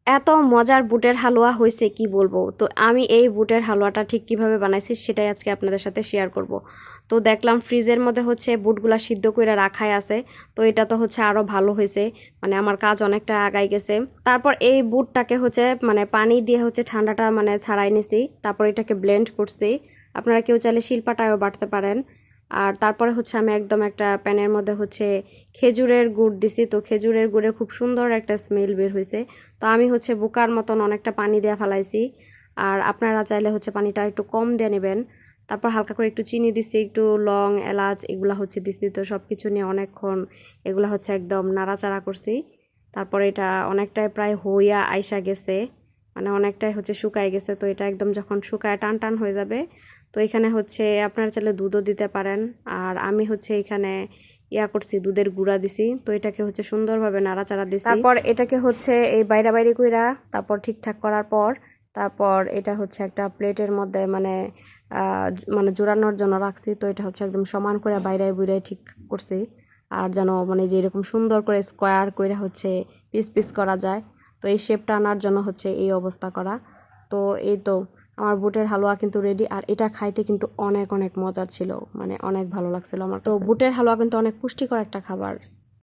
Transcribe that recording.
এত মজার বুটের হালুয়া হয়েছে কি বলবো। তো আমি এই বুটের হালুয়াটা ঠিক কিভাবে বানাইছি সেটাই আজকে আপনাদের সাথে শেয়ার করব। তো দেখলাম ফ্রিজের মধ্যে হচ্ছে বুটগুলা সিদ্ধ করে রাখাই আছে। তো এটা তো হচ্ছে আরো ভালো হয়েছে, মানে আমার কাজ অনেকটা আগাই গেছে। তারপর এই বুটটাকে হচ্ছে মানে পানি দিয়ে হচ্ছে ঠান্ডাটা মানে ছাড়াই নিছি, তারপর এটাকে ব্লেন্ড করছি। আপনারা কেউ চাইলে শিলপাটায়ও বাটতে পারেন। আর তারপরে হচ্ছে আমি একদম একটা প্যানের মধ্যে হচ্ছে খেজুরের গুড় দিছি। তো খেজুরের গুড়ে খুব সুন্দর একটা স্মেল বের হয়েছে। তো আমি হচ্ছে বোকার মতন অনেকটা পানি দিয়ে ফেলাইছি। আর আপনারা চাইলে হচ্ছে পানিটা একটু কম দিয়ে নেবেন। তারপর হালকা করে একটু চিনি দিছি, একটু লং এলাচ এগুলা হচ্ছে দিছি। তো সব কিছু নিয়ে অনেকক্ষণ এগুলা হচ্ছে একদম নাড়াচাড়া করছি। তারপরে এটা অনেকটাই প্রায় হইয়া আইসা গেছে, মানে অনেকটাই হচ্ছে শুকায় গেছে। তো এটা একদম যখন শুকায় টান টান হয়ে যাবে, তো এখানে হচ্ছে আপনারা চাইলে দুধও দিতে পারেন। আর আমি হচ্ছে এখানে করছি, দুধের গুঁড়া দিছি। তো এটাকে হচ্ছে সুন্দরভাবে নাড়াচাড়া দিছি। তারপর এটাকে হচ্ছে এই বাইরা বাইরে কইরা তারপর ঠিকঠাক করার পর তারপর এটা হচ্ছে একটা প্লেটের মধ্যে মানে মানে জোড়ানোর জন্য রাখছি। তো এটা হচ্ছে একদম সমান করে বাইরে বুইড়াই ঠিক করছি। আর যেন মানে যে এরকম সুন্দর করে স্কোয়ার করে হচ্ছে পিস পিস করা যায়। তো এই শেপটা আনার জন্য হচ্ছে এই অবস্থা করা। তো এই তো আমার বুটের হালুয়া কিন্তু রেডি। আর এটা খাইতে কিন্তু অনেক অনেক মজার ছিল, মানে অনেক ভালো লাগছিল আমার। তো বুটের হালুয়া কিন্তু অনেক পুষ্টিকর একটা খাবার।